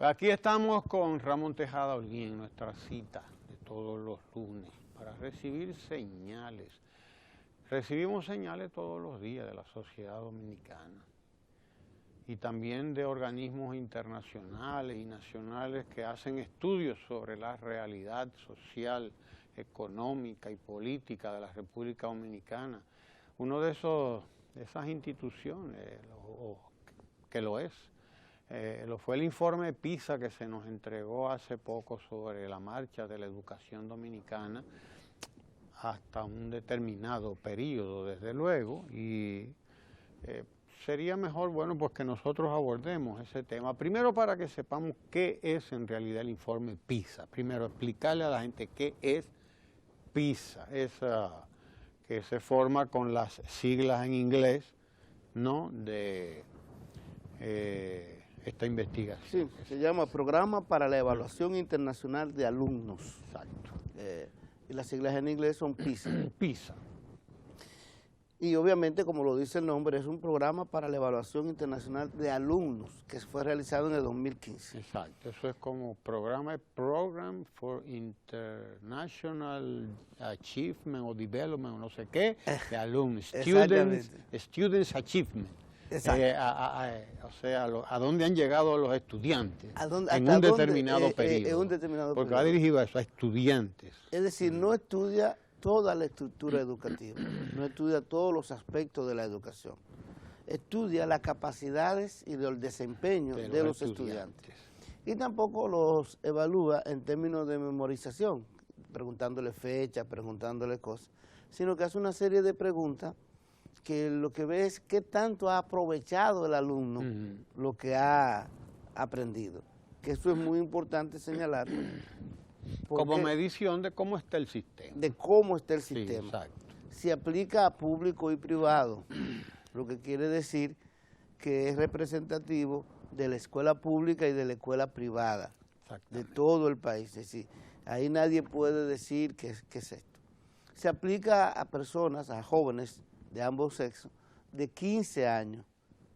Aquí estamos con Ramón Tejada Holguín en nuestra cita de todos los lunes para recibir señales. Recibimos señales todos los días de la sociedad dominicana y también de organismos internacionales y nacionales que hacen estudios sobre la realidad social, económica y política de la República Dominicana. Uno de esas instituciones, que lo es, fue el informe PISA que se nos entregó hace poco sobre la marcha de la educación dominicana hasta un determinado periodo, desde luego, y sería mejor, bueno, pues que nosotros abordemos ese tema. Primero, para que sepamos qué es en realidad el informe PISA. Primero, explicarle a la gente qué es PISA, que se forma con las siglas en inglés, ¿no?, de esta investigación. Sí, se llama Programa para la Evaluación Internacional de Alumnos. Exacto. Y las siglas en inglés son PISA. PISA. Y obviamente, como lo dice el nombre, es un programa para la evaluación internacional de alumnos que fue realizado en el 2015. Exacto, eso es como Program for International Achievement o Development o no sé qué, de alumnos, Students Achievement. O sea, a dónde han llegado los estudiantes en un determinado periodo. Porque va dirigido a eso, a estudiantes. Es decir, no estudia toda la estructura educativa, no estudia todos los aspectos de la educación. Estudia las capacidades y el desempeño de los estudiantes. Y tampoco los evalúa en términos de memorización, preguntándole fechas, preguntándole cosas, sino que hace una serie de preguntas que lo que ve es qué tanto ha aprovechado el alumno lo que ha aprendido. Que eso es muy importante señalar. Como medición de cómo está el sistema. De cómo está el sistema. Sí, exacto. Se aplica a público y privado, lo que quiere decir que es representativo de la escuela pública y de la escuela privada, de todo el país. Es decir, ahí nadie puede decir qué es esto. Se aplica a personas, a jóvenes de ambos sexos, de 15 años,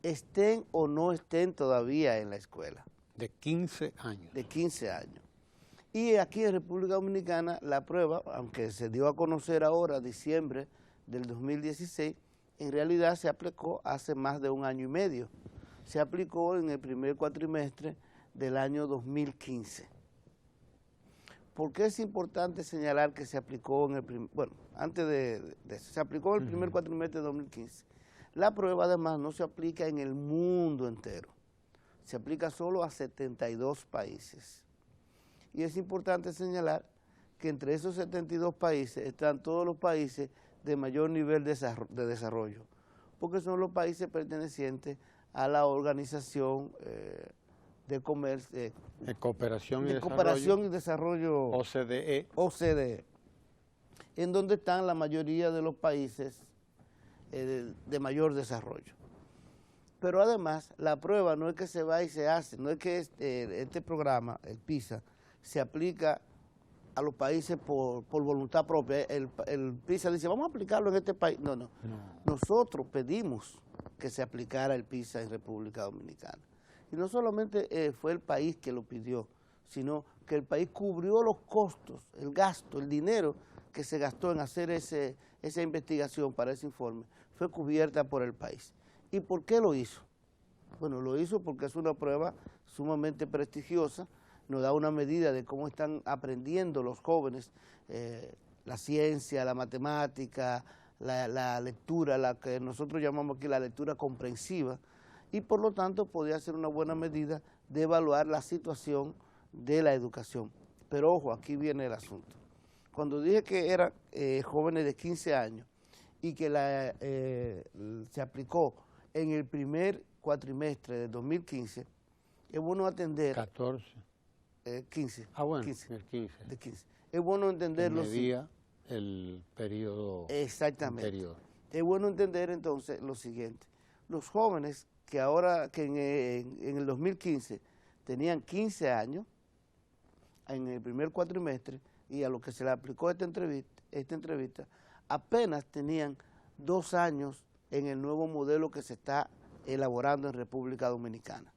estén o no estén todavía en la escuela. De 15 años. De 15 años. Y aquí en República Dominicana la prueba, aunque se dio a conocer ahora, diciembre del 2016, en realidad se aplicó hace más de un año y medio. Se aplicó en el primer cuatrimestre del año 2015. ¿Por qué es importante señalar que se aplicó en el antes de eso, se aplicó en el primer cuatrimestre de 2015? La prueba además no se aplica en el mundo entero, se aplica solo a 72 países. Y es importante señalar que entre esos 72 países están todos los países de mayor nivel de desarrollo, porque son los países pertenecientes a la Organización de Cooperación y Desarrollo, OCDE, en donde están la mayoría de los países de mayor desarrollo. Pero además, la prueba no es que se va y se hace, no es que este programa, el PISA, se aplica a los países por voluntad propia. El PISA dice, vamos a aplicarlo en este país. No. Nosotros pedimos que se aplicara el PISA en República Dominicana. Y no solamente fue el país que lo pidió, sino que el país cubrió los costos, el gasto, el dinero que se gastó en hacer esa investigación para ese informe, fue cubierta por el país. ¿Y por qué lo hizo? Bueno, lo hizo porque es una prueba sumamente prestigiosa, nos da una medida de cómo están aprendiendo los jóvenes la ciencia, la matemática, la lectura, la que nosotros llamamos aquí la lectura comprensiva, y por lo tanto podía ser una buena medida de evaluar la situación de la educación. Pero ojo, aquí viene el asunto. Cuando dije que eran jóvenes de 15 años y que se aplicó en el primer cuatrimestre de 2015, es bueno atender... 14. 15. Ah, bueno, 15, el 15. De 15. Es bueno entenderlo. Medía el periodo anterior. Es bueno entender entonces lo siguiente. Los jóvenes que ahora, que en el 2015 tenían 15 años, en el primer cuatrimestre, y a lo que se le aplicó esta entrevista, apenas tenían 2 años en el nuevo modelo que se está elaborando en República Dominicana.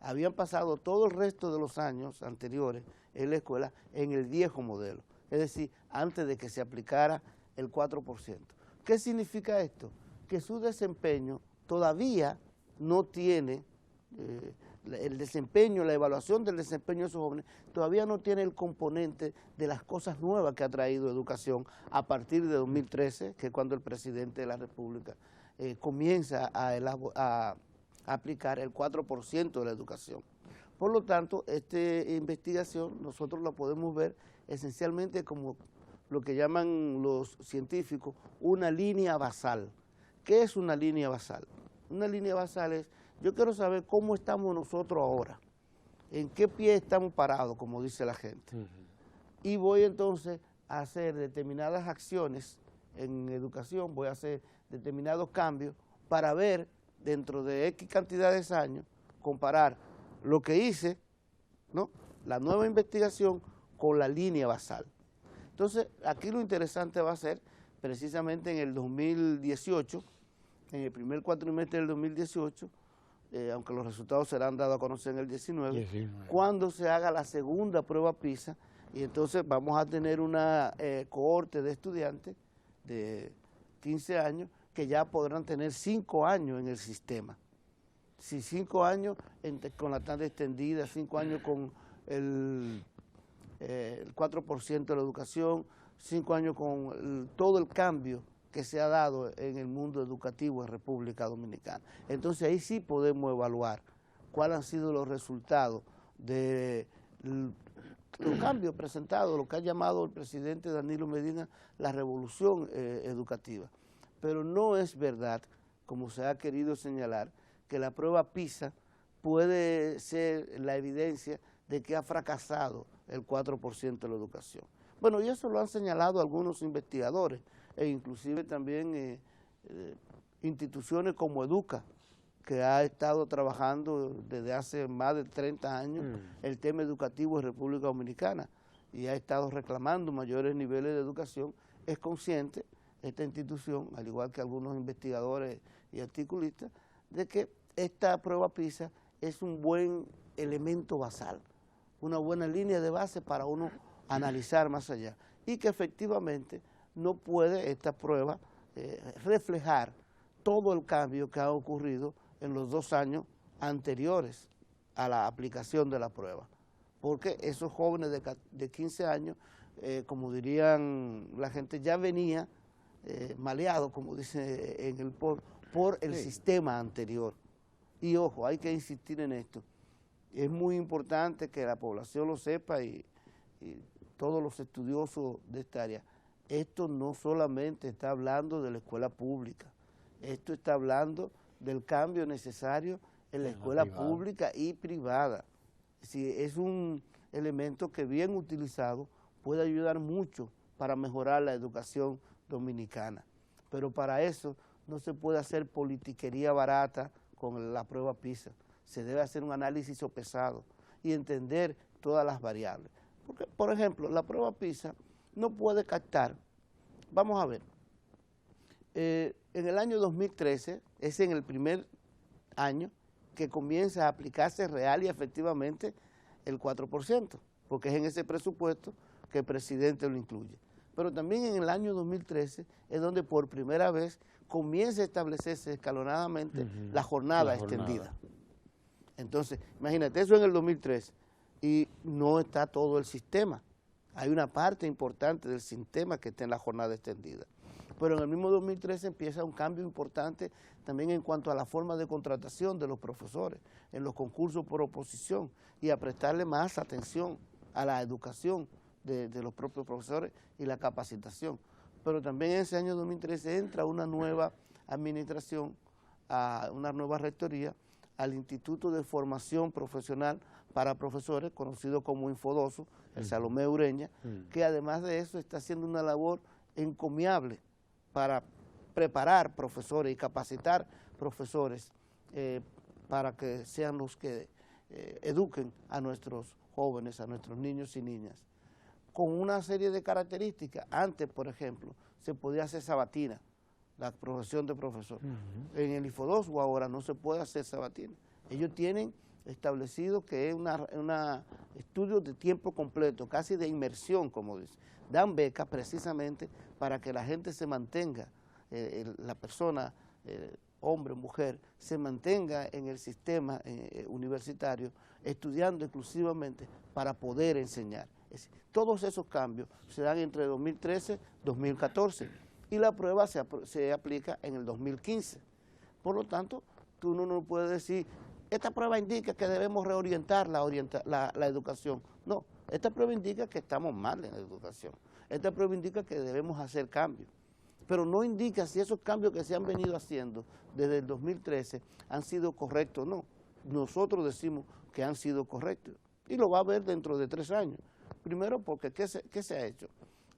habían pasado todo el resto de los años anteriores en la escuela en el viejo modelo, es decir, antes de que se aplicara el 4%. ¿Qué significa esto? Que su desempeño todavía no tiene, el desempeño, la evaluación del desempeño de esos jóvenes, todavía no tiene el componente de las cosas nuevas que ha traído educación a partir de 2013, que es cuando el presidente de la República comienza a aplicar el 4% de la educación. Por lo tanto, esta investigación nosotros la podemos ver esencialmente como lo que llaman los científicos una línea basal. ¿Qué es una línea basal? Una línea basal es, yo quiero saber cómo estamos nosotros ahora, en qué pie estamos parados, como dice la gente. Y voy entonces a hacer determinadas acciones en educación, voy a hacer determinados cambios para ver dentro de X cantidad de años, comparar lo que hice, ¿no?, la nueva investigación con la línea basal. Entonces, aquí lo interesante va a ser precisamente en el 2018, en el primer cuatrimestre del 2018, aunque los resultados serán dados a conocer en el 19, cuando se haga la segunda prueba PISA, y entonces vamos a tener una cohorte de estudiantes de 15 años que ya podrán tener 5 años en el sistema. Si 5 años con la tanda extendida, 5 años con el 4% de la educación, 5 años con todo el cambio que se ha dado en el mundo educativo en República Dominicana. Entonces ahí sí podemos evaluar cuáles han sido los resultados de los cambios presentados, lo que ha llamado el presidente Danilo Medina la revolución educativa. Pero no es verdad, como se ha querido señalar, que la prueba PISA puede ser la evidencia de que ha fracasado el 4% de la educación. Bueno, y eso lo han señalado algunos investigadores, e inclusive también instituciones como Educa, que ha estado trabajando desde hace más de 30 años el tema educativo en República Dominicana y ha estado reclamando mayores niveles de educación. Es consciente esta institución, al igual que algunos investigadores y articulistas, de que esta prueba PISA es un buen elemento basal, una buena línea de base para uno analizar más allá, y que efectivamente no puede esta prueba reflejar todo el cambio que ha ocurrido en los 2 años anteriores a la aplicación de la prueba, porque esos jóvenes de 15 años, como dirían la gente, ya venía maleado, como dice en el por el sistema anterior. Y ojo, hay que insistir en esto. Es muy importante que la población lo sepa y todos los estudiosos de esta área. Esto no solamente está hablando de la escuela pública, esto está hablando del cambio necesario en la escuela pública y privada. Es un elemento que bien utilizado puede ayudar mucho para mejorar la educación dominicana. Pero para eso no se puede hacer politiquería barata con la prueba PISA. Se debe hacer un análisis sopesado y entender todas las variables. Porque, por ejemplo, la prueba PISA no puede captar, vamos a ver, en el año 2013, es en el primer año que comienza a aplicarse real y efectivamente el 4%, porque es en ese presupuesto que el presidente lo incluye. Pero también en el año 2013 es donde por primera vez comienza a establecerse escalonadamente la jornada extendida. Entonces, imagínate, eso en el 2013 y no está todo el sistema. Hay una parte importante del sistema que está en la jornada extendida. Pero en el mismo 2013 empieza un cambio importante también en cuanto a la forma de contratación de los profesores en los concursos por oposición y a prestarle más atención a la educación de los propios profesores y la capacitación. Pero también en ese año 2013 entra una nueva administración, una nueva rectoría al Instituto de Formación Profesional para Profesores, conocido como Infodoso, el Salomé Ureña, que además de eso está haciendo una labor encomiable para preparar profesores y capacitar profesores para que sean los que eduquen a nuestros jóvenes, a nuestros niños y niñas, con una serie de características. Antes, por ejemplo, se podía hacer sabatina, la profesión de profesor. En el Infodoso ahora no se puede hacer sabatina. Ellos tienen establecido que es una estudio de tiempo completo, casi de inmersión, como dice. Dan becas precisamente para que la gente se mantenga, la persona, hombre, mujer, se mantenga en el sistema universitario, estudiando exclusivamente para poder enseñar. Es decir, todos esos cambios se dan entre 2013 y 2014 y la prueba se aplica en el 2015. Por lo tanto, tú no puedes decir, esta prueba indica que debemos reorientar la educación. No, esta prueba indica que estamos mal en la educación. Esta prueba indica que debemos hacer cambios. Pero no indica si esos cambios que se han venido haciendo desde el 2013 han sido correctos o no. Nosotros decimos que han sido correctos y lo va a ver dentro de 3 años. Primero porque, ¿qué se ha hecho?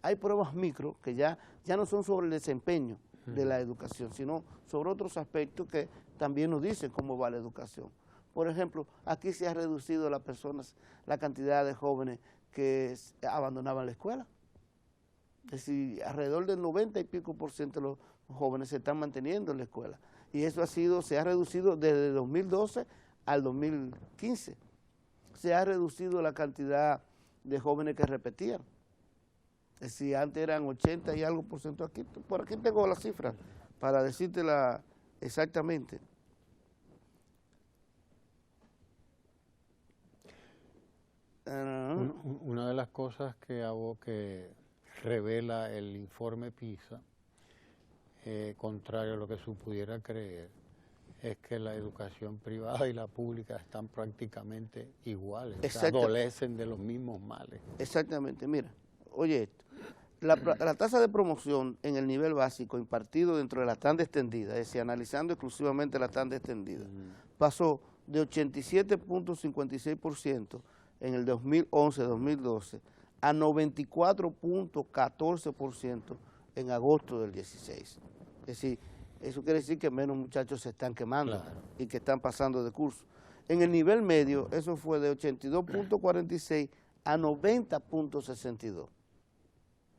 Hay pruebas micro que ya no son sobre el desempeño de la educación, sino sobre otros aspectos que también nos dicen cómo va la educación. Por ejemplo, aquí se ha reducido la cantidad de jóvenes que abandonaban la escuela. Es decir, alrededor del 90 y pico % de los jóvenes se están manteniendo en la escuela. Y eso se ha reducido desde 2012 al 2015. Se ha reducido la cantidad de jóvenes que repetían. Es decir, antes eran 80 y algo %. Por aquí tengo la cifra para decírtela exactamente. Una de las cosas que revela el informe PISA, contrario a lo que se pudiera creer, es que la educación privada y la pública están prácticamente iguales, o sea, adolecen de los mismos males. Exactamente, mira, oye esto, la tasa de promoción en el nivel básico impartido dentro de la tanda extendida, es decir, analizando exclusivamente la tanda extendida, pasó de 87.56% en el 2011-2012 a 94.14% en agosto del 16. Es decir, eso quiere decir que menos muchachos se están quemando, claro, y que están pasando de curso. En el nivel medio, eso fue de 82.46 a 90.62.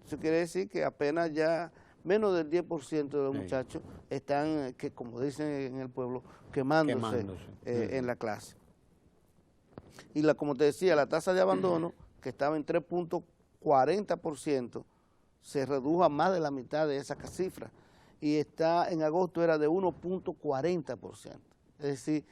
Eso quiere decir que apenas ya menos del 10% de los muchachos están, que como dicen en el pueblo, quemándose. En la clase. Y como te decía, la tasa de abandono, que estaba en 3.40%, se redujo a más de la mitad de esa cifra. Y en agosto era de 1.40%. Es decir,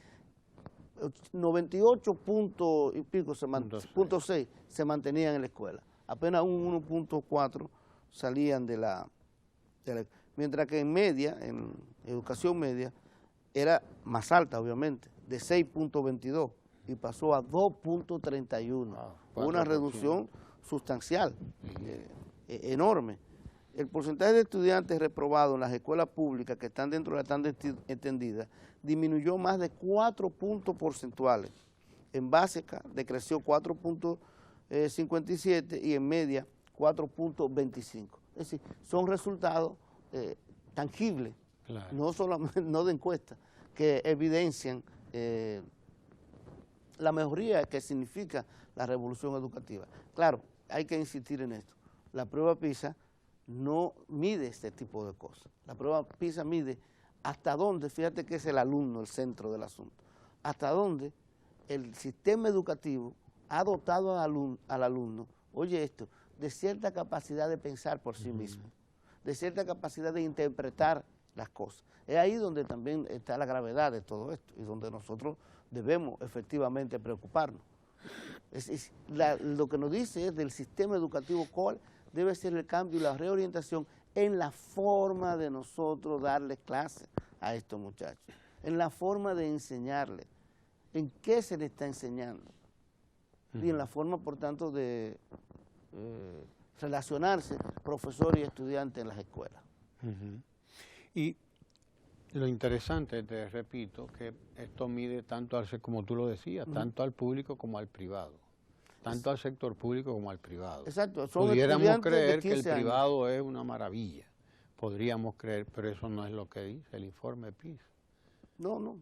98 puntos y pico, .6 se mantenían en la escuela. Apenas un 1.4 salían de la... Mientras que en media, en educación media, era más alta, obviamente, de 6.22 y pasó a 2.31. Una reducción sustancial, enorme. El porcentaje de estudiantes reprobados en las escuelas públicas que están dentro de la tanda extendida disminuyó más de 4 puntos porcentuales. En básica decreció 4.57 y en media 4.25. Es decir, son resultados tangibles, claro, no solamente no de encuestas, que evidencian la mejoría que significa la revolución educativa. Claro, hay que insistir en esto. La prueba PISA no mide este tipo de cosas. La prueba PISA mide hasta dónde, fíjate que es el alumno el centro del asunto, hasta dónde el sistema educativo ha dotado al alumno, oye esto, de cierta capacidad de pensar por sí mismo, de cierta capacidad de interpretar las cosas. Es ahí donde también está la gravedad de todo esto y donde nosotros debemos efectivamente preocuparnos. Lo que nos dice es del sistema educativo cuál debe ser el cambio y la reorientación en la forma de nosotros darle clases a estos muchachos, en la forma de enseñarles, en qué se les está enseñando y en la forma, por tanto, de relacionarse profesor y estudiante en las escuelas. Y lo interesante, te repito, que esto mide tanto, como tú lo decías, tanto al público como al privado. Tanto al sector público como al privado. Exacto. Pudiéramos creer que el privado es una maravilla. Podríamos creer, pero eso no es lo que dice el informe PISA. No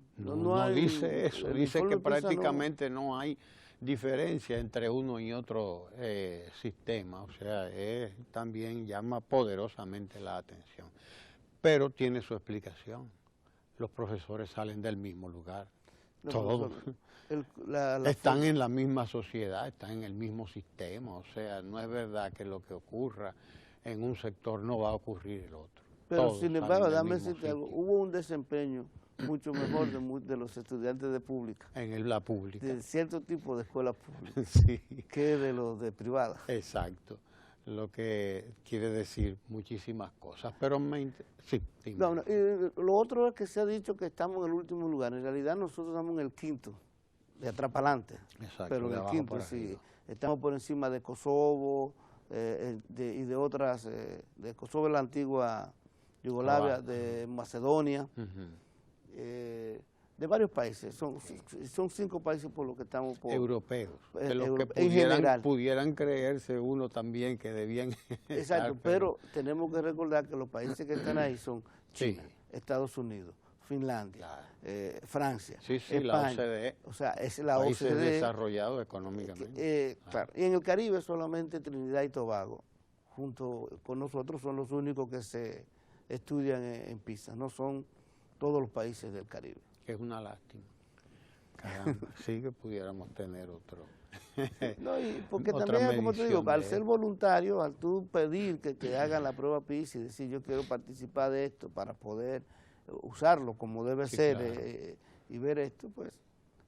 dice eso. Dice que prácticamente no hay diferencia entre uno y otro sistema. O sea, también llama poderosamente la atención. Pero tiene su explicación. Los profesores salen del mismo lugar. los Todos. profesores. Están en la misma sociedad, están en el mismo sistema, o sea, no es verdad que lo que ocurra en un sector no va a ocurrir en el otro. Pero Todos sin salen embargo, del dame mismo decirte algo, sitio, hubo un desempeño mucho mejor de los estudiantes de pública, la pública. de cierto tipo de escuelas públicas, Sí, que de los de privadas. exacto. Lo que quiere decir muchísimas cosas, pero sí, dime. No, y lo otro es que se ha dicho que estamos en el último lugar. En realidad nosotros estamos en el quinto, de atrás para adelante. Exacto, Pero en de el abajo quinto para sí. arriba. Estamos por encima de Kosovo y de otras, de Kosovo, la antigua Yugoslavia, Abajo. de Macedonia, Ujú. de varios países. Son 5 países por los que estamos por... Europeos, de los que en general. pudieran creerse uno también que debían Exacto, estar, pero tenemos que recordar que los países que están ahí son China, Sí. Estados Unidos, Finlandia, Claro. Francia, Sí, sí, España. la OCDE, O sea, es la países OCDE. desarrollados económicamente. Claro. Y en el Caribe solamente Trinidad y Tobago, junto con nosotros, son los únicos que se estudian en PISA, no son todos los países del Caribe. Que es una lástima. Caramba, sí que pudiéramos tener otro. No, y porque Otra también, como te digo, medición al de ser esto. voluntario, al tú pedir que hagan la prueba PISA y decir yo quiero participar de esto para poder usarlo como debe Sí, ser claro. y ver esto, pues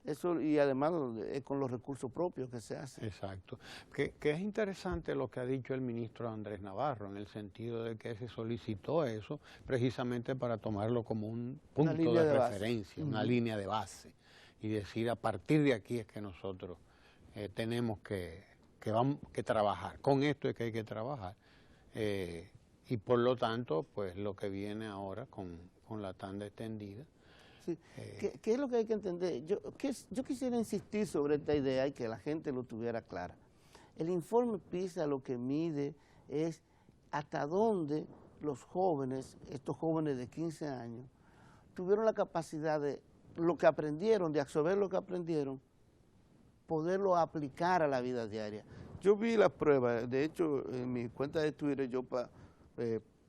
eso, y además es con los recursos propios que se hace. Exacto. Que es interesante lo que ha dicho el ministro Andrés Navarro, en el sentido de que se solicitó eso precisamente para tomarlo como un punto línea de de base. referencia, una Ujú. línea de base, y decir a partir de aquí es que nosotros tenemos que trabajar. Con esto es que hay que trabajar. Y por lo tanto, pues lo que viene ahora con la tanda extendida. Sí. ¿Qué es lo que hay que entender? Yo quisiera insistir sobre esta idea y que la gente lo tuviera clara. El informe PISA lo que mide es hasta dónde los jóvenes, estos jóvenes de 15 años, tuvieron la capacidad de lo que aprendieron, de absorber lo que aprendieron, poderlo aplicar a la vida diaria. Yo vi las pruebas, de hecho en mi cuenta de Twitter yo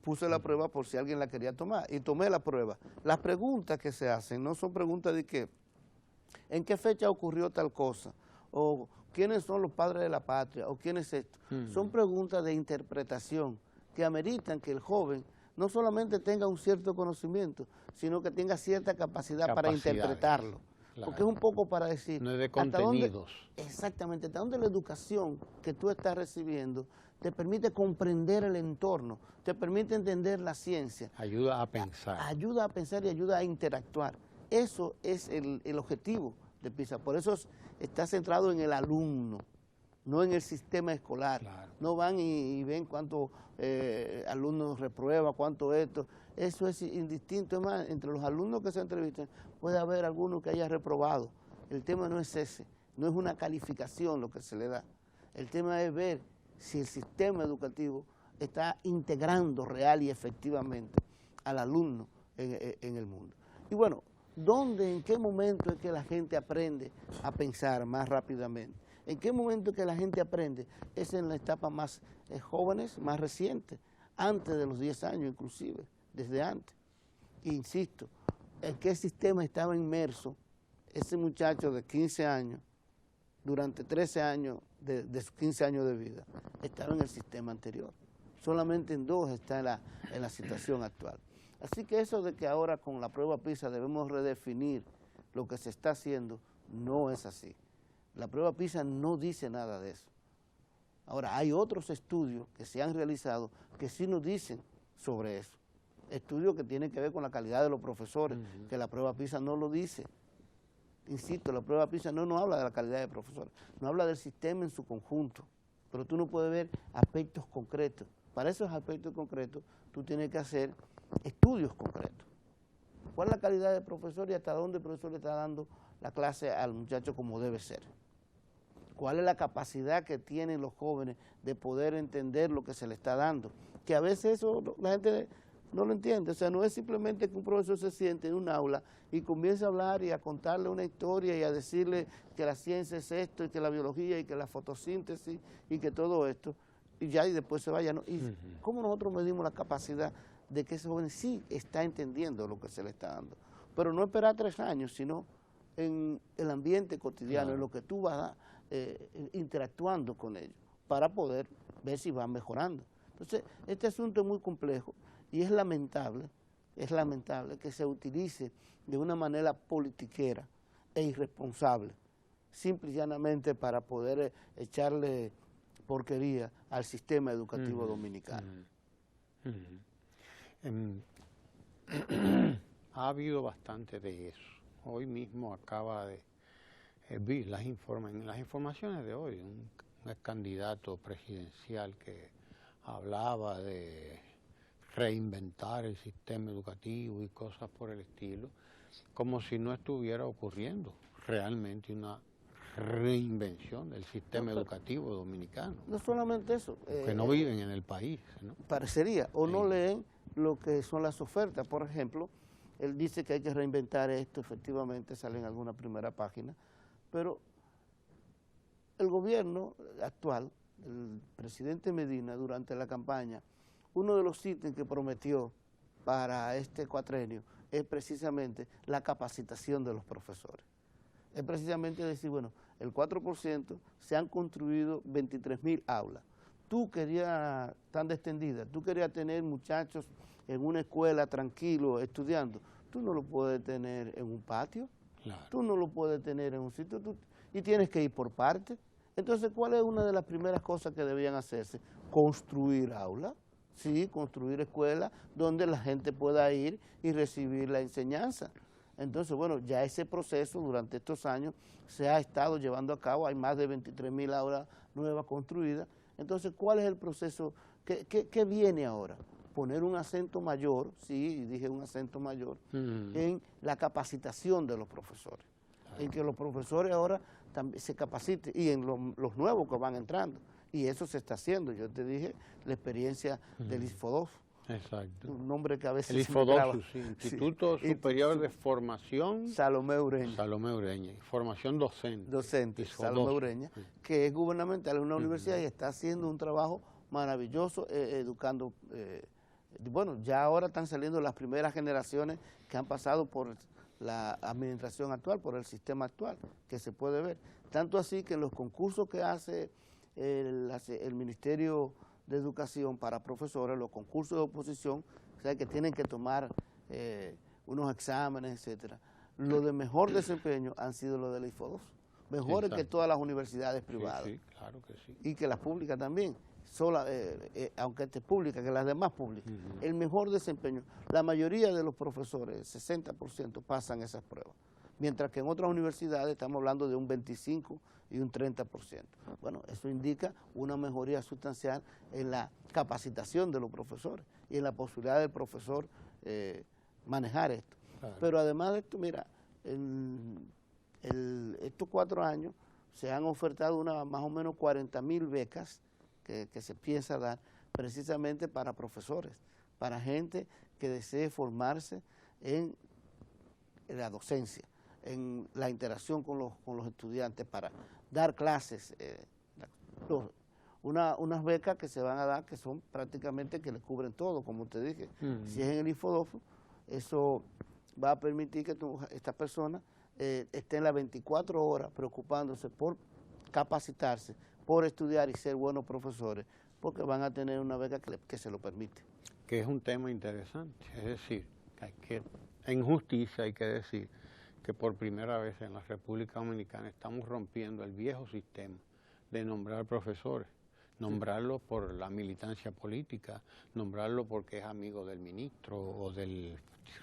puse la prueba por si alguien la quería tomar y tomé la prueba. Las preguntas que se hacen no son preguntas de que, ¿en qué fecha ocurrió tal cosa? O ¿quiénes son los padres de la patria? O ¿quién es esto? Son preguntas de interpretación que ameritan que el joven no solamente tenga un cierto conocimiento, sino que tenga cierta capacidad para interpretarlo. Claro. Porque es un poco para decir... No es de ¿hasta dónde? contenidos. Exactamente, hasta dónde la educación que tú estás recibiendo te permite comprender el entorno, te permite entender la ciencia. Ayuda a pensar. Ayuda a pensar y ayuda a interactuar. Eso es el objetivo de PISA. Por eso está centrado en el alumno, no en el sistema escolar. Claro. No van y ven cuántos alumnos reprueba, cuánto esto. Eso es indistinto. Es más, entre los alumnos que se entrevistan puede haber alguno que haya reprobado. El tema no es ese, no es una calificación lo que se le da. El tema es ver si el sistema educativo está integrando real y efectivamente al alumno en el mundo. Y bueno, ¿dónde, en qué momento es que la gente aprende a pensar más rápidamente? ¿En qué momento es que la gente aprende? Es en la etapa más jóvenes, más reciente, antes de los 10 años inclusive, desde antes. Insisto, ¿en qué sistema estaba inmerso ese muchacho de 15 años durante 13 años de sus 15 años de vida? Estaba en el sistema anterior. Solamente en 2 está en la situación actual. Así que eso de que ahora con la prueba PISA debemos redefinir lo que se está haciendo, no es así. La prueba PISA no dice nada de eso. Ahora, hay otros estudios que se han realizado que sí nos dicen sobre eso. Estudios que tienen que ver con la calidad de los profesores, que la prueba PISA no lo dice. Insisto, la prueba PISA no habla de la calidad de profesores, no habla del sistema en su conjunto, pero tú no puedes ver aspectos concretos. Para esos aspectos concretos, tú tienes que hacer estudios concretos. ¿Cuál es la calidad del profesor y hasta dónde el profesor le está dando la clase al muchacho como debe ser? ¿Cuál es la capacidad que tienen los jóvenes de poder entender lo que se le está dando? Que a veces eso la gente no lo entiende. O sea, no es simplemente que un profesor se siente en un aula y comience a hablar y a contarle una historia y a decirle que la ciencia es esto y que la biología y que la fotosíntesis y que todo esto, y ya y después se vaya, ¿no? ¿Y cómo nosotros medimos la capacidad de que ese joven sí está entendiendo lo que se le está dando? Pero no esperar 3 años, sino en el ambiente cotidiano, en lo que tú vas interactuando con ellos, para poder ver si van mejorando. Entonces, este asunto es muy complejo y es lamentable que se utilice de una manera politiquera e irresponsable, simple y llanamente para poder echarle porquería al sistema educativo dominicano. Ha habido bastante de eso. Hoy mismo acaba de vi en las informaciones de hoy, un candidato presidencial que hablaba de reinventar el sistema educativo y cosas por el estilo, como si no estuviera ocurriendo realmente una reinvención del sistema educativo dominicano. No solamente eso. Que no viven en el país, ¿no? Parecería, o no leen lo que son las ofertas. Por ejemplo, él dice que hay que reinventar esto, efectivamente sale en alguna primera página, pero el gobierno actual, el presidente Medina, durante la campaña, uno de los ítems que prometió para este cuatrenio es precisamente la capacitación de los profesores. Es precisamente decir, bueno, el 4% se han construido 23.000 aulas. Tú querías, tan extendida, tú querías tener muchachos en una escuela tranquilo estudiando, tú no lo puedes tener en un patio, claro. Tú no lo puedes tener en un sitio, y tienes que ir por parte. Entonces, ¿cuál es una de las primeras cosas que debían hacerse? Construir aulas, sí, construir escuelas donde la gente pueda ir y recibir la enseñanza. Entonces, bueno, ya ese proceso durante estos años se ha estado llevando a cabo, hay más de 23.000 aulas nuevas construidas. Entonces, ¿cuál es el proceso? ¿Qué viene ahora? Poner un acento mayor, sí, dije un acento mayor, en la capacitación de los profesores, en que los profesores ahora también se capaciten y en los nuevos que van entrando. Y eso se está haciendo. Yo te dije la experiencia del ISFODOS. Exacto. Un nombre que a veces el ISFODOS, sí, Instituto Superior de Formación Salomé Ureña. Salomé Ureña, formación docente. Docente, Salomé Ureña, que es gubernamental, es una universidad y está haciendo un trabajo maravilloso educando. Bueno, ya ahora están saliendo las primeras generaciones que han pasado por la administración actual, por el sistema actual, que se puede ver. Tanto así que en los concursos que hace el Ministerio de Educación para profesores, los concursos de oposición, o sea, que tienen que tomar unos exámenes, etcétera. Los de mejor desempeño han sido los del ISFODOS, mejores que todas las universidades privadas. Sí, claro que sí. Y que las públicas también, aunque esta es pública, que las demás públicas. El mejor desempeño, la mayoría de los profesores, 60%, pasan esas pruebas. Mientras que en otras universidades estamos hablando de un 25% y un 30%. Bueno, eso indica una mejoría sustancial en la capacitación de los profesores y en la posibilidad del profesor manejar esto. Claro. Pero además de esto, mira, estos 4 años se han ofertado más o menos 40.000 becas que se piensa dar precisamente para profesores, para gente que desee formarse en la docencia, en la interacción con los estudiantes, para dar clases, unas becas que se van a dar que son prácticamente que le cubren todo, como te dije. Si es en el ISFODOS, eso va a permitir que estas personas estén las 24 horas preocupándose por capacitarse, por estudiar y ser buenos profesores, porque van a tener una beca que se lo permite. Que es un tema interesante, es decir, en justicia hay que decir que por primera vez en la República Dominicana estamos rompiendo el viejo sistema de nombrar profesores, nombrarlo por la militancia política, nombrarlo porque es amigo del ministro o del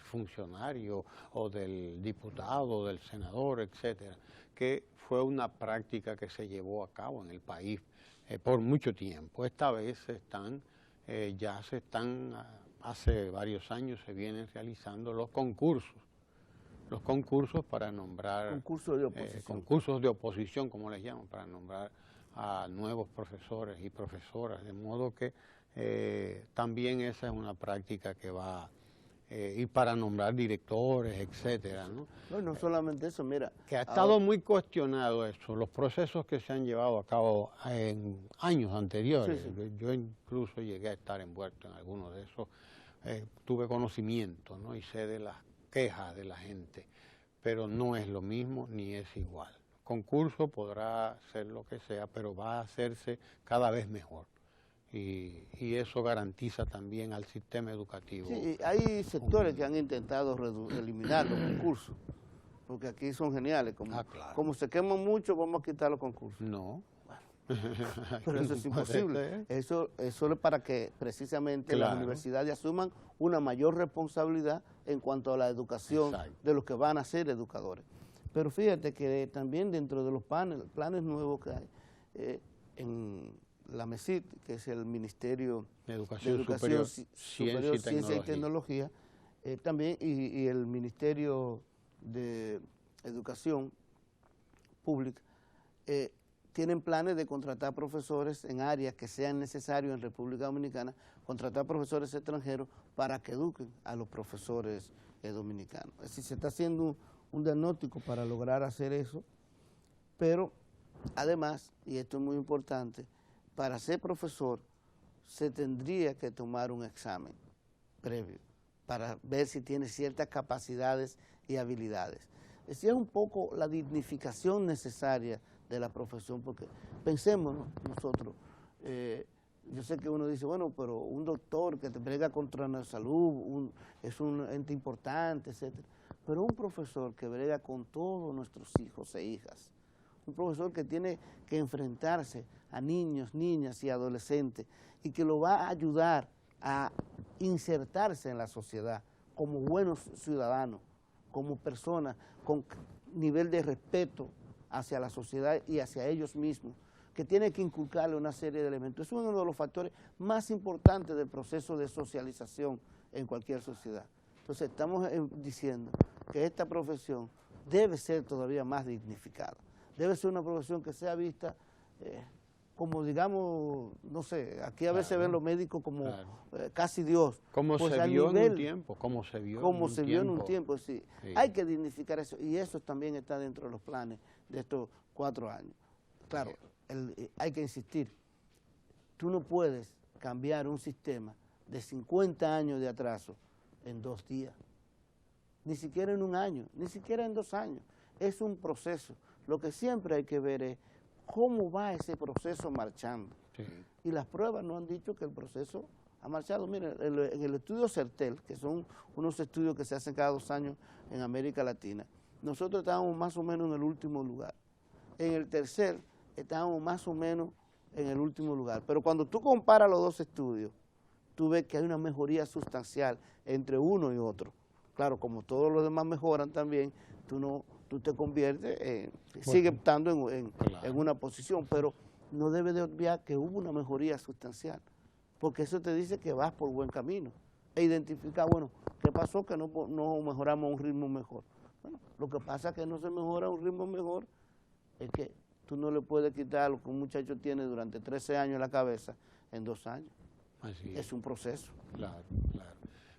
funcionario o del diputado o del senador, etcétera, que fue una práctica que se llevó a cabo en el país por mucho tiempo. Esta vez hace varios años se vienen realizando los concursos para nombrar, concursos de oposición, como les llaman, para nombrar a nuevos profesores y profesoras, de modo que también esa es una práctica que va y para nombrar directores, etcétera, ¿no? No solamente eso, mira. Que ha estado muy cuestionado eso, los procesos que se han llevado a cabo en años anteriores. Sí. Yo incluso llegué a estar envuelto en algunos de esos, tuve conocimiento, ¿no? Y sé de las quejas de la gente, pero no es lo mismo ni es igual. Concurso podrá ser lo que sea, pero va a hacerse cada vez mejor. Y eso garantiza también al sistema educativo. Sí, hay sectores que han intentado eliminar los concursos, porque aquí son geniales. Claro. Como se queman mucho, vamos a quitar los concursos. No. Pero eso es imposible. Eso es para que precisamente las universidades asuman una mayor responsabilidad en cuanto a la educación de los que van a ser educadores. Pero fíjate que también dentro de los planes nuevos que hay, en la MESIT, que es el Ministerio de Educación Superior, Ciencia y Tecnología, también, y el Ministerio de Educación Pública, tienen planes de contratar profesores en áreas que sean necesarios en República Dominicana, contratar profesores extranjeros para que eduquen a los profesores dominicanos. Es decir, se está haciendo un diagnóstico para lograr hacer eso, pero además, y esto es muy importante, para ser profesor se tendría que tomar un examen previo para ver si tiene ciertas capacidades y habilidades. Es decir, es un poco la dignificación necesaria de la profesión, porque pensemos nosotros, yo sé que uno dice, bueno, pero un doctor que te brega contra la salud es un ente importante, etcétera, pero un profesor que brega con todos nuestros hijos e hijas, un profesor que tiene que enfrentarse a niños, niñas y adolescentes y que lo va a ayudar a insertarse en la sociedad como buenos ciudadanos, como personas con nivel de respeto hacia la sociedad y hacia ellos mismos, que tiene que inculcarle una serie de elementos. Es uno de los factores más importantes del proceso de socialización en cualquier sociedad. Entonces estamos diciendo que esta profesión debe ser todavía más dignificada. Debe ser una profesión que sea vista como, digamos, no sé, aquí a veces ven los médicos como casi Dios. Como pues se vio en un tiempo, como se vio en un tiempo, sí. Hay que dignificar eso, y eso también está dentro de los planes de estos 4 años. Claro, hay que insistir, tú no puedes cambiar un sistema de 50 años de atraso en 2 días, ni siquiera en 1 año, ni siquiera en 2 años. Es un proceso. Lo que siempre hay que ver es cómo va ese proceso marchando. Sí. Y las pruebas nos han dicho que el proceso ha marchado. Miren, en el estudio CERTEL, que son unos estudios que se hacen cada 2 años en América Latina, nosotros estábamos más o menos en el último lugar. En el tercer, estábamos más o menos en el último lugar. Pero cuando tú comparas los 2 estudios, tú ves que hay una mejoría sustancial entre uno y otro. Claro, como todos los demás mejoran también, tú te conviertes, sigues estando en una posición, pero no debes de obviar que hubo una mejoría sustancial, porque eso te dice que vas por buen camino, e identificar, bueno, ¿qué pasó que no mejoramos a un ritmo mejor? Bueno, lo que pasa es que no se mejora a un ritmo mejor, es que tú no le puedes quitar lo que un muchacho tiene durante 13 años en la cabeza en 2 años. Así es un proceso. Claro, claro.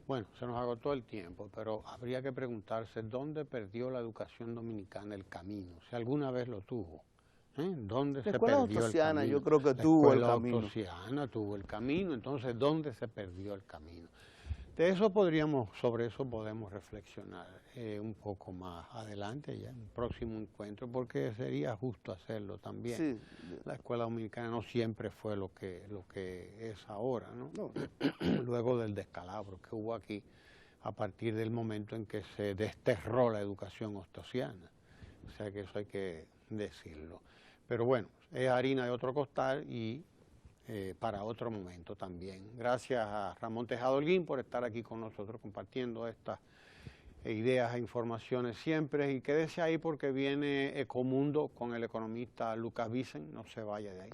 Bueno, se nos agotó el tiempo, pero habría que preguntarse dónde perdió la educación dominicana el camino, si alguna vez lo tuvo. ¿Dónde se perdió el camino? Yo creo que tuvo el camino. La escuela Ostosiana tuvo el camino, entonces ¿dónde se perdió el camino? Sobre eso podemos reflexionar un poco más adelante, ya en un próximo encuentro, porque sería justo hacerlo también. Sí. La escuela dominicana no siempre fue lo que es ahora, ¿no? Luego del descalabro que hubo aquí, a partir del momento en que se desterró la educación ostosiana. O sea que eso hay que decirlo. Pero bueno, es harina de otro costal y para otro momento también. Gracias a Ramón Tejado Holguín por estar aquí con nosotros compartiendo estas ideas e informaciones siempre, y quédese ahí porque viene Ecomundo con el economista Lucas Vicen, no se vaya de ahí.